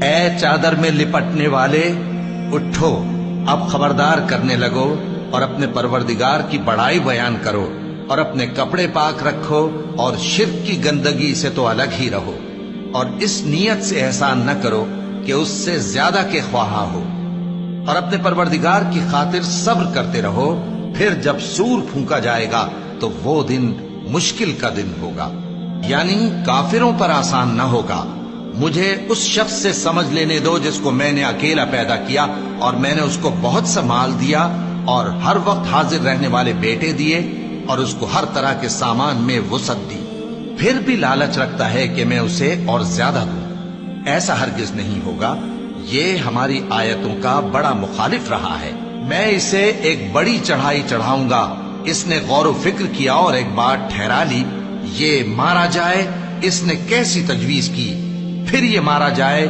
اے چادر میں لپٹنے والے، اٹھو، اب خبردار کرنے لگو اور اپنے پروردگار کی بڑائی بیان کرو، اور اپنے کپڑے پاک رکھو اور شرک کی گندگی سے تو الگ ہی رہو، اور اس نیت سے احسان نہ کرو کہ اس سے زیادہ کے خواہاں ہو، اور اپنے پروردگار کی خاطر صبر کرتے رہو، پھر جب سور پھونکا جائے گا تو وہ دن مشکل کا دن ہوگا، یعنی کافروں پر آسان نہ ہوگا۔ مجھے اس شخص سے سمجھ لینے دو جس کو میں نے اکیلا پیدا کیا، اور میں نے اس کو بہت سا مال دیا اور ہر وقت حاضر رہنے والے بیٹے دیے، اور اس کو ہر طرح کے سامان میں وسعت دی، پھر بھی لالچ رکھتا ہے کہ میں اسے اور زیادہ دوں۔ ایسا ہرگز نہیں ہوگا، یہ ہماری آیتوں کا بڑا مخالف رہا ہے۔ میں اسے ایک بڑی چڑھائی چڑھاؤں گا۔ اس نے غور و فکر کیا اور ایک بات ٹھہرا لی، یہ مارا جائے۔ اس نے کیسی تجویز کی، پھر یہ مارا جائے۔